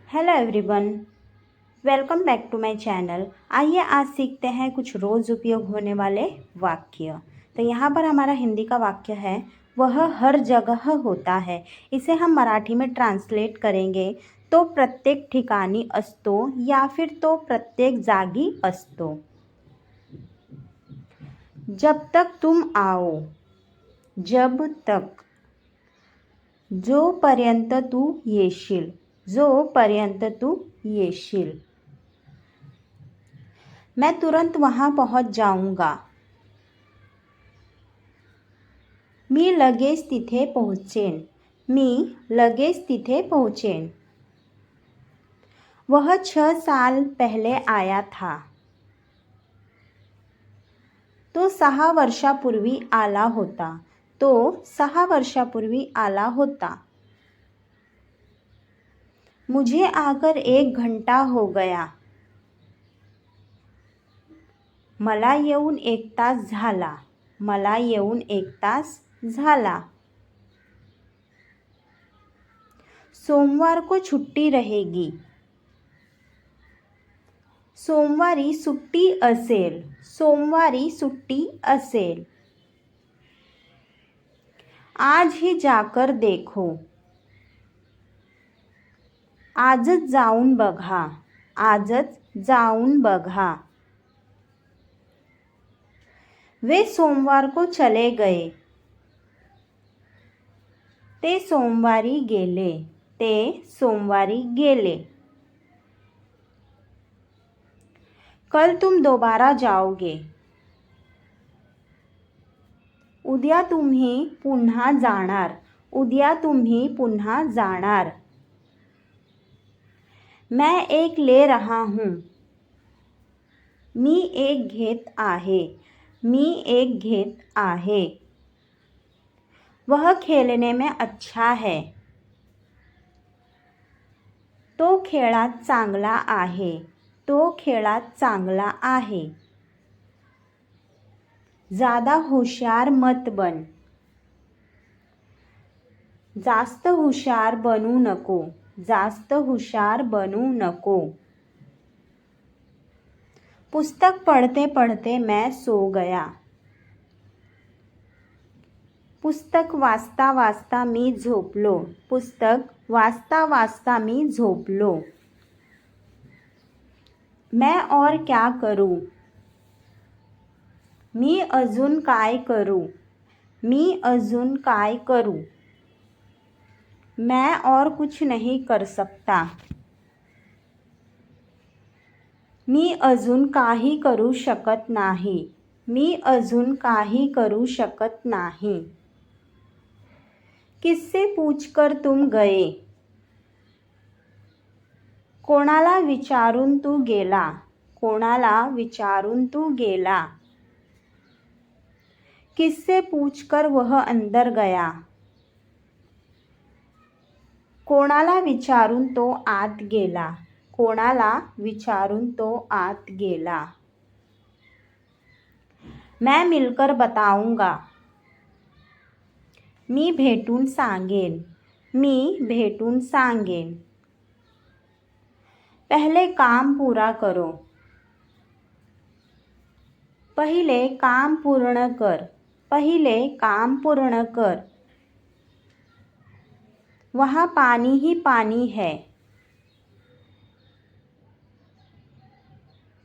Hello everyone, welcome back to my channel. आइए आज सीखते हैं कुछ रोज़ उपयोग होने वाले वाक्य। तो यहाँ पर हमारा हिंदी का वाक्य है, वह हर जगह होता है। इसे हम मराठी में ट्रांसलेट करेंगे तो प्रत्येक ठिकाणी असतो या फिर तो प्रत्येक जागी असतो। जब तक तुम आओ, जब तक, जोपर्यंत तू येशील, जोपर्यंत तू येशील। मैं तुरंत वहाँ पहुँच जाऊँगा, मी लगेच तिथे पोहोचेन, मी लगेच तिथे पोहोचेन। वह 6 साल पहले आया था, तो 6 वर्षापूर्वी आला होता, तो 6 वर्षापूर्वी आला होता। मुझे आकर 1 घंटा हो गया, मला येऊन 1 तास झाला, मला येऊन 1 तास झाला। सोमवार को छुट्टी रहेगी, सोमवारी सुट्टी असेल, सोमवारी सुट्टी असेल। आज ही जाकर देखो, आजच जाऊन बघा, आजच जाऊन बघा। वे सोमवार को चले गए, ते सोमवारी गेले, ते सोमवारी गेले। कल तुम दोबारा जाओगे, उद्या तुम्ही पुन्हा जाणार, उद्या तुम्ही पुन्हा जाणार। मैं एक ले रहा हूँ, मी एक घेत आहे, मी एक घेत आहे। वह खेलने में अच्छा है, तो खेळात चांगला आहे, तो खेळात चांगला आहे। ज़्यादा होशियार मत बन, जास्त हुशार बनू नको, जास्त हुशार बनू नको। पुस्तक पढ़ते पढ़ते मैं सो गया, पुस्तक वाचता वाचता मी झोपलो, पुस्तक वाचता वाचता मी झोपलो। मैं और क्या करूं, मी अजून काय करू, मी अजून काय करू। मैं और कुछ नहीं कर सकता, मी अजून काही करू शकत नाही, मी अजून काही करू शकत नाही। किससे पूछकर तुम गए, कोणाला विचारून तू गेला, कोणाला विचारून तू गेला। किससे पूछकर वह अंदर गया, कोणाला विचारून तो आत गेला, कोणाला विचारून तो आत गेला। मैं मिलकर बताऊंगा, मी भेटून सांगेन, मी भेटून सांगेन। पहले काम पूरा करो, पहिले काम पूर्ण कर, पहिले काम पूर्ण कर। वहाँ पानी ही पानी है,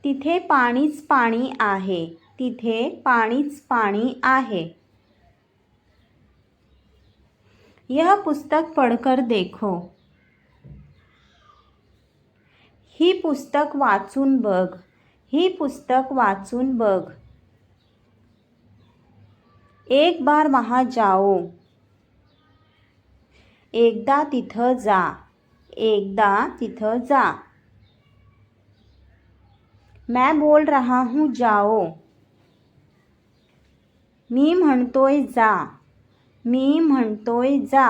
तिथे पाणीच पाणी आहे, तिथे पाणीच पाणी आहे। यह पुस्तक पढ़कर देखो, ही पुस्तक वाचून बघ, ही पुस्तक वाचून बघ। एक बार वहाँ जाओ, एकदा तिथं जा, एकदा तिथं जा। मैं बोल रहा हूँ जाओ, मी म्हणतोय जा, मी म्हणतोय जा।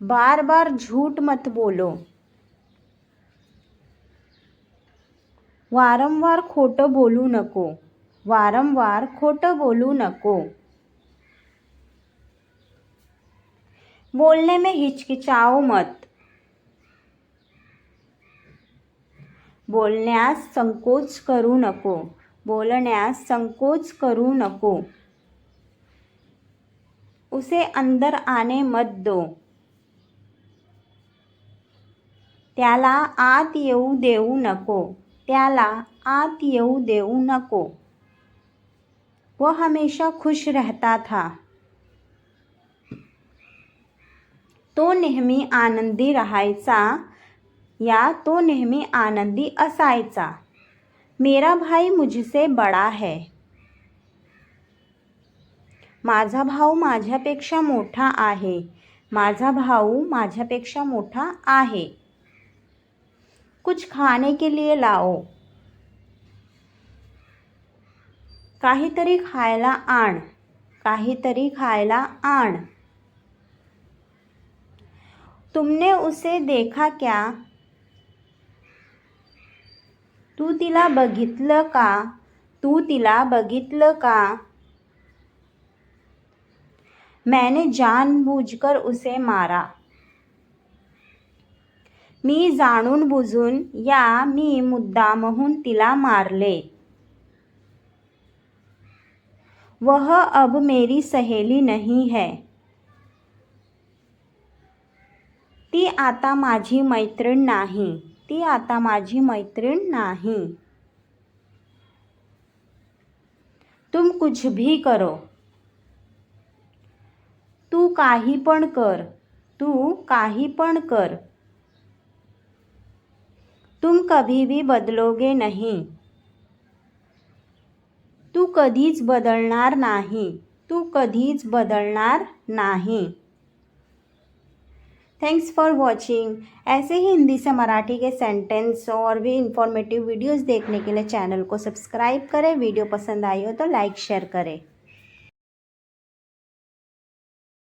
बार बार झूठ मत बोलो, वारंवार खोटं बोलू नको, वारंवार खोटं बोलू नको। बोलने में हिचकिचाओ मत, बोलण्यास संकोच करू नको. बोलण्यास संकोच करू नको. उसे अंदर आने मत दो. त्याला आत येऊ देऊ नको. त्याला आत येऊ देऊ नको. वो हमेशा खुश रहता था. तो नेहमी आनंदी राहायचा या तो नेहमी आनंदी असायचा. मेरा भाई मुझसे बड़ा है. माझा भाऊ माझ्यापेक्षा मोठा आहे. माझा भाऊ माझ्यापेक्षा मोठा आहे. कुछ खाने के लिए लाओ. काहीतरी खायला आण. काहीतरी खायला आण. तुमने उसे देखा क्या. तू तिला बघितलं का. तू तिला बघितलं का. मैंने जानबूझकर उसे मारा. मी जाणून बुजून या मी मुद्दामहून तिला मारले. वह अब मेरी सहेली नहीं है. ती आता माझी मैत्रीण नाही. ती आता माझी मैत्रीण नाही. तुम कुछ भी करो. तू काही पण कर. तू काही पण कर. तुम कभी भी बदलोगे नहीं. तू कधीच बदलणार नाही. तू कधीच बदलणार नाही. Thanks for watching. ऐसे ही हिंदी से मराठी के सेंटेंस और भी इंफॉर्मेटिव वीडियोस देखने के लिए चैनल को सब्सक्राइब करें. वीडियो पसंद आई हो तो लाइक शेयर करें.